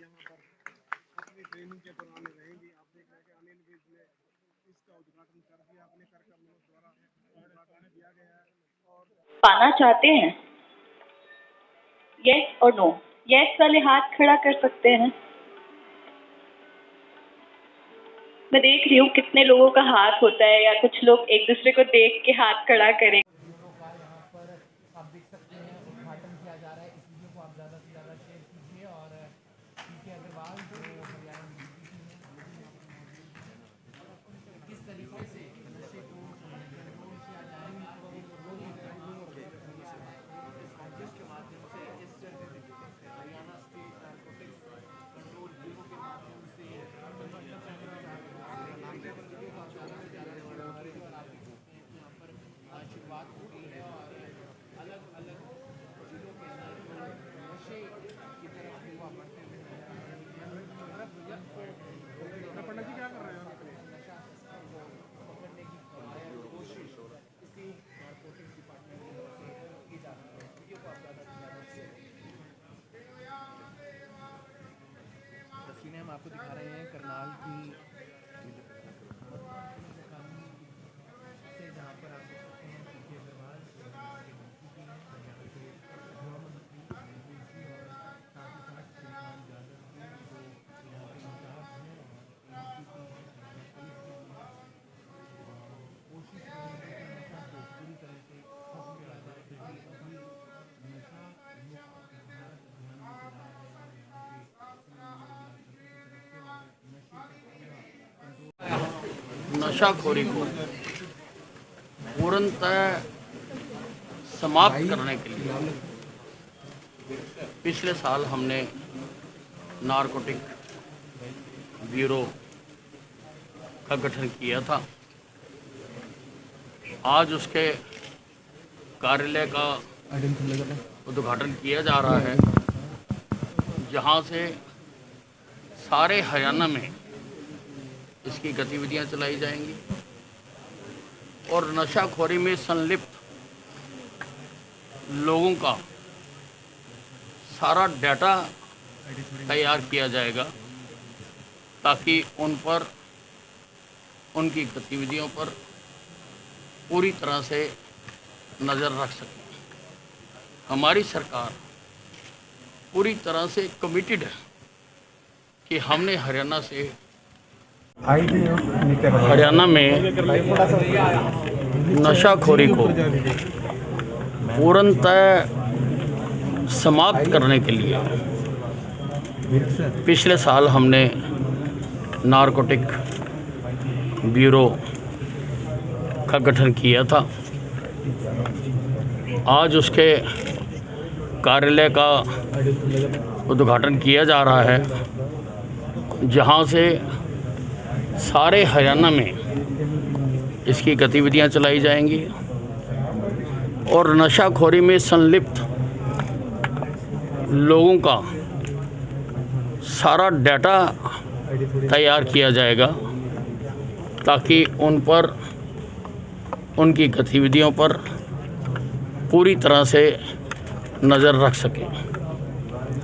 यहाँ पर अपनी ट्रेनिंग के दौरान रहेंगी। आप देख रहे हैं कि अनिल विज ने इसका उद्घाटन कर दिया, अपने कार्यक्रमों द्वारा उद्घाटन किया गया है। और पाना चाहते हैं? यस और नो? यस वाले हाथ खड़ा कर सकते हैं? मैं देख रही हूँ कितने लोगों का हाथ होता है, या कुछ लोग एक दूसरे को देख के हाथ खड़ा करें। यहाँ पर आप देख सकते हैं उद्घाटन किया जा रहा है। इस वीडियो को आप ज़्यादा से ज़्यादा शेयर कीजिए। और पीके अग्रवाल जो हरियाणा में किस तरीके से नशे को कंट्रोल किया जाए के माध्यम से इस Haryana state narcotics control bureau के माध्यम से शुरुआत हो गई है। और अलग अलग जिलों के अंदर नशे की तरफ युवा बढ़ते हुए नशा सस्ता को पकड़ने की कोशिश इसी नारकोटिक्स डिपार्टमेंट की तरफ से की जा रही है। वीडियो को आप ज़्यादा से ज़्यादा शेयर तस्वीरें हम आपको दिखा रहे हैं करनाल की से, जहाँ पर आप देख सकते हैं पीके अग्रवाल हरियाणा के गृह मंत्री और साथ ही साथ श्रीकांत यादव जी जो यहाँ के इंचार्ज हैं और कोशिश नशा को पूरी तरह से खत्म किया जाए, क्योंकि अभी नशा मुक्त भारत अभियान में चलाया गया है। नशाखोरी को पूर्णतः समाप्त करने के लिए पिछले साल हमने नारकोटिक ब्यूरो का गठन किया था। आज उसके कार्यालय का उद्घाटन किया जा रहा है, जहां से सारे हरियाणा में इसकी गतिविधियां चलाई जाएंगी और नशाखोरी में संलिप्त लोगों का सारा डाटा तैयार किया जाएगा, ताकि उन पर, उनकी गतिविधियों पर पूरी तरह से नज़र रख सकें। हमारी सरकार पूरी तरह से कमिटेड है कि हमने हरियाणा में नशाखोरी को पूर्णतः समाप्त करने के लिए पिछले साल हमने नारकोटिक ब्यूरो का गठन किया था। आज उसके कार्यालय का उद्घाटन किया जा रहा है, जहां से सारे हरियाणा में इसकी गतिविधियां चलाई जाएंगी और नशाखोरी में संलिप्त लोगों का सारा डाटा तैयार किया जाएगा, ताकि उन पर, उनकी गतिविधियों पर पूरी तरह से नज़र रख सकें।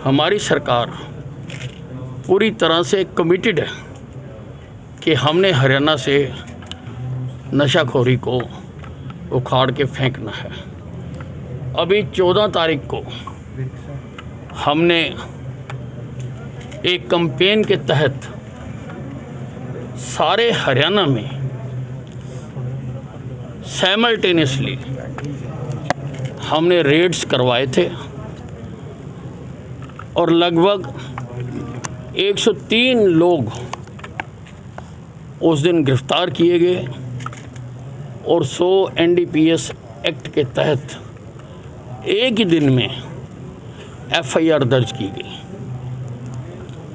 हमारी सरकार पूरी तरह से कमिटेड है कि हमने हरियाणा से नशाखोरी को उखाड़ के फेंकना है। अभी 14 तारीख को हमने एक कैंपेन के तहत सारे हरियाणा में साइमल्टेनियसली हमने रेड्स करवाए थे और लगभग 103 लोग उस दिन गिरफ्तार किए गए और 100 NDPS एक्ट के तहत एक ही दिन में FIR दर्ज की गई।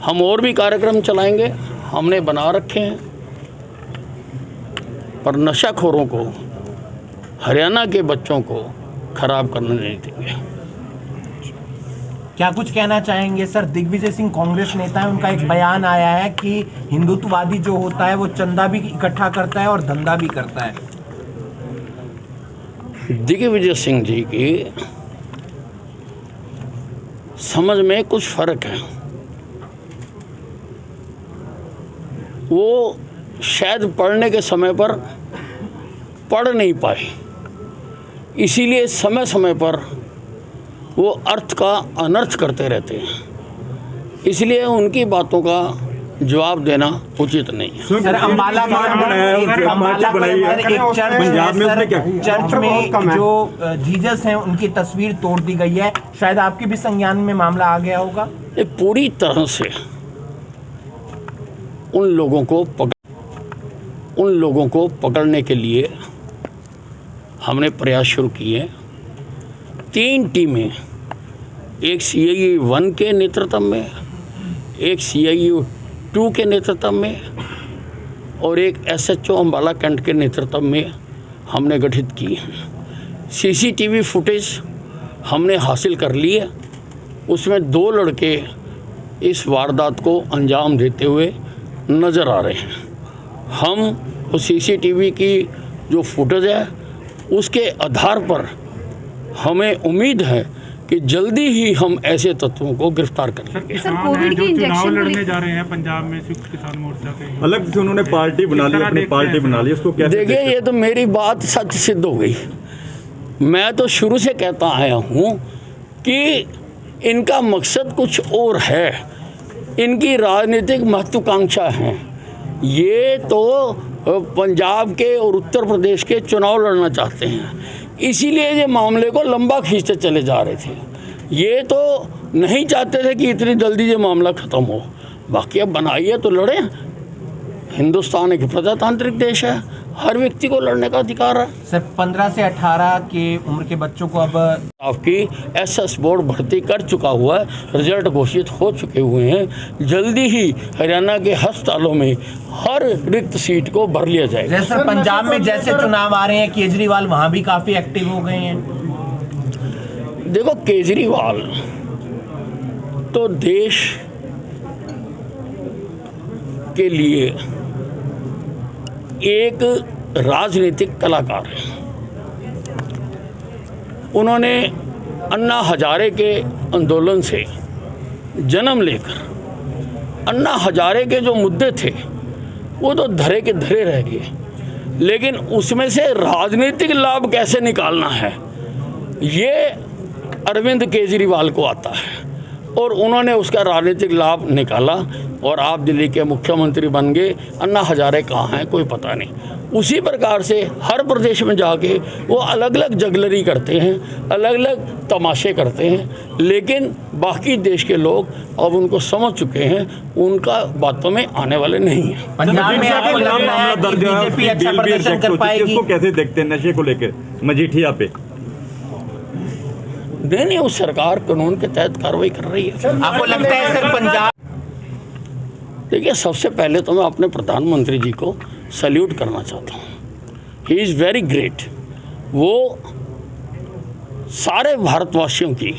हम और भी कार्यक्रम चलाएंगे, हमने बना रखे हैं, पर नशाखोरों को, हरियाणा के बच्चों को खराब करने नहीं देंगे। क्या कुछ कहना चाहेंगे सर? दिग्विजय सिंह कांग्रेस नेता है, उनका एक बयान आया है कि हिंदुत्ववादी जो होता है वो चंदा भी इकट्ठा करता है और धंधा भी करता है। दिग्विजय सिंह जी की समझ में कुछ फर्क है। वो शायद पढ़ने के समय पर पढ़ नहीं पाए, इसीलिए समय समय पर वो अर्थ का अनर्थ करते रहते हैं, इसलिए उनकी बातों का जवाब देना उचित नहीं है। सर अम्बाला में एक चर्च में जो जीसस हैं उनकी तस्वीर तोड़ दी गई है, शायद आपके भी संज्ञान में मामला आ गया होगा। ये पूरी तरह से उन लोगों को पकड़ने के लिए हमने प्रयास शुरू किए। 3 टीमें, एक CIU 1 के नेतृत्व में, एक CIU 2 के नेतृत्व में और एक SHO अम्बाला कैंट के नेतृत्व में हमने गठित की है। CCTV फुटेज हमने हासिल कर ली है, उसमें 2 लड़के इस वारदात को अंजाम देते हुए नज़र आ रहे हैं। हम उस CCTV की जो फुटेज है उसके आधार पर हमें उम्मीद है कि जल्दी ही हम ऐसे तत्वों को गिरफ्तार करेंगे। सर, कोविड के चुनाव लड़ने जा रहे हैं पंजाब में संयुक्त किसान मोर्चा के, अलग से उन्होंने पार्टी बना ली, अपनी पार्टी बना ली, उसको कैसे देखिए, ये तो मेरी बात सच सिद्ध हो गई। मैं तो शुरू से कहता आया हूँ कि इनका मकसद कुछ और है, इनकी राजनीतिक महत्वाकांक्षा है। ये तो पंजाब के और उत्तर प्रदेश के चुनाव लड़ना चाहते हैं, इसीलिए ये मामले को लंबा खींचते चले जा रहे थे। ये तो नहीं चाहते थे कि इतनी जल्दी ये मामला ख़त्म हो। बाकी अब बनाइए तो लड़ें, हिंदुस्तान एक प्रजातांत्रिक देश है, हर व्यक्ति को लड़ने का अधिकार है। सर 15 से 18 की उम्र के बच्चों को अब आपकी SS बोर्ड भर्ती कर चुका हुआ है, रिजल्ट घोषित हो चुके हुए हैं। जल्दी ही हरियाणा के अस्पतालों में हर रिक्त सीट को भर लिया जाएगा। जैसे पंजाब में जैसे चुनाव आ रहे हैं, केजरीवाल वहाँ भी काफ़ी एक्टिव हो गए हैं। देखो, केजरीवाल तो देश के लिए एक राजनीतिक कलाकार है। उन्होंने अन्ना हजारे के आंदोलन से जन्म लेकर अन्ना हजारे के जो मुद्दे थे वो तो धरे के धरे रह गए, लेकिन उसमें से राजनीतिक लाभ कैसे निकालना है ये अरविंद केजरीवाल को आता है, और उन्होंने उसका राजनीतिक लाभ निकाला और आप दिल्ली के मुख्यमंत्री बन गए। अन्ना हजारे कहाँ हैं कोई पता नहीं। उसी प्रकार से हर प्रदेश में जाके वो अलग अलग जगलरी करते हैं, अलग अलग तमाशे करते हैं, लेकिन बाकी देश के लोग अब उनको समझ चुके हैं, उनका बातों में आने वाले नहीं हैं। पंजाब में आपको लग रहा है कि बीजेपी अच्छा प्रदर्शन कर पाएगी? इसको कैसे देखते हैं नशे को लेकर मजीठिया पे? नहीं, उस सरकार कानून के तहत कार्रवाई कर रही है। आपको लगता है सर पंजाब? देखिए, सबसे पहले तो मैं अपने प्रधानमंत्री जी को सैल्यूट करना चाहता हूँ। He is very great. वो सारे भारतवासियों की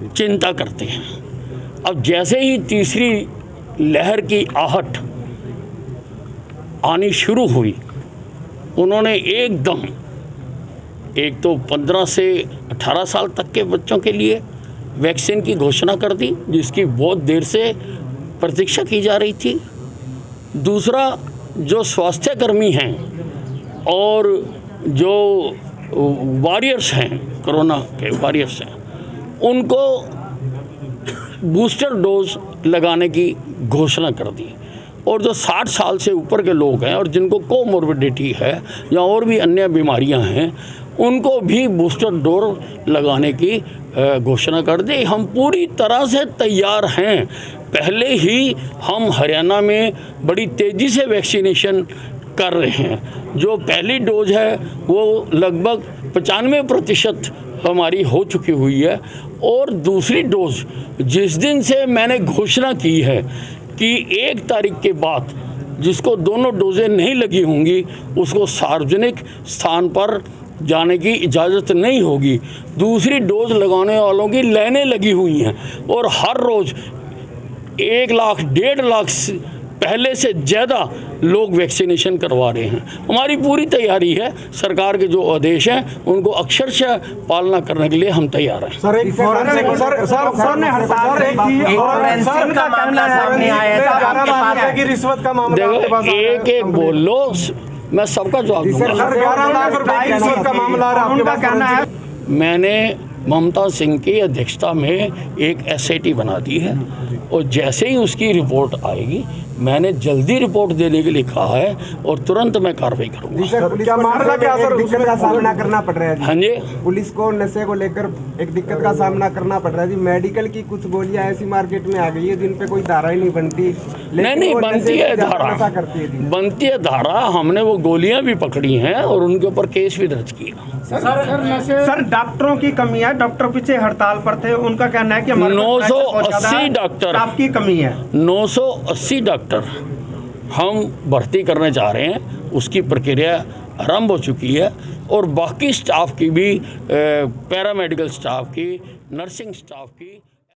चिंता करते हैं। अब जैसे ही तीसरी लहर की आहट आनी शुरू हुई, उन्होंने एकदम एक तो 15 से 18 साल तक के बच्चों के लिए वैक्सीन की घोषणा कर दी, जिसकी बहुत देर से प्रतीक्षा की जा रही थी। दूसरा, जो स्वास्थ्यकर्मी हैं और जो वॉरियर्स हैं, कोरोना के वॉरियर्स हैं, उनको बूस्टर डोज लगाने की घोषणा कर दी। और जो 60 साल से ऊपर के लोग हैं और जिनको कोमोर्बिडिटी है या और भी अन्य बीमारियां हैं, उनको भी बूस्टर डोज लगाने की घोषणा कर दी। हम पूरी तरह से तैयार हैं। पहले ही हम हरियाणा में बड़ी तेज़ी से वैक्सीनेशन कर रहे हैं। जो पहली डोज है वो लगभग 95% हमारी हो चुकी हुई है, और दूसरी डोज जिस दिन से मैंने घोषणा की है कि 1 तारीख के बाद जिसको दोनों डोजें नहीं लगी होंगी उसको सार्वजनिक स्थान पर जाने की इजाज़त नहीं होगी। दूसरी डोज लगाने वालों की लाइनें लगी हुई हैं और हर रोज़ 1 लाख 1.5 लाख पहले से ज़्यादा लोग वैक्सीनेशन करवा रहे हैं। हमारी पूरी तैयारी है, सरकार के जो आदेश हैं उनको अक्षरशः पालना करने के लिए हम तैयार हैं। सर एक फॉरेंसिक का मामला सामने आया है, आपके पास है कि रिश्वत का मामला आपके पास आया है? एक एक बोल लो, मैं सबका जवाब दूंगा। 11 लाख रुपए रिश्वत का मामला आपके पास कहना है। मैंने ममता सिंह की अध्यक्षता में एक एसआईटी बना दी है और जैसे ही उसकी रिपोर्ट आएगी मैंने जल्दी रिपोर्ट देने के लिए कहा है और तुरंत मैं कार्रवाई करूंगा। क्या मामला क्या सर, दिक्कत का सामना करना पड़ रहा है? हाँ जी, पुलिस को नशे को लेकर एक दिक्कत का सामना करना पड़ रहा है जी। मेडिकल की कुछ गोलियां ऐसी मार्केट में आ गई है जिन पे कोई धारा ही नहीं बनती। नहीं बनती है धारा, बनती है धारा। हमने वो गोलियां भी पकड़ी हैं और उनके ऊपर केस भी दर्ज किया। सर डॉक्टरों की कमी है, डॉक्टर पीछे हड़ताल पर थे, उनका कहना है कि 980 डॉक्टर आपकी कमी है। 980 डॉक्टर हम भर्ती करने जा रहे हैं, उसकी प्रक्रिया आरंभ हो चुकी है और बाकी स्टाफ की भी, पैरामेडिकल स्टाफ की, नर्सिंग स्टाफ की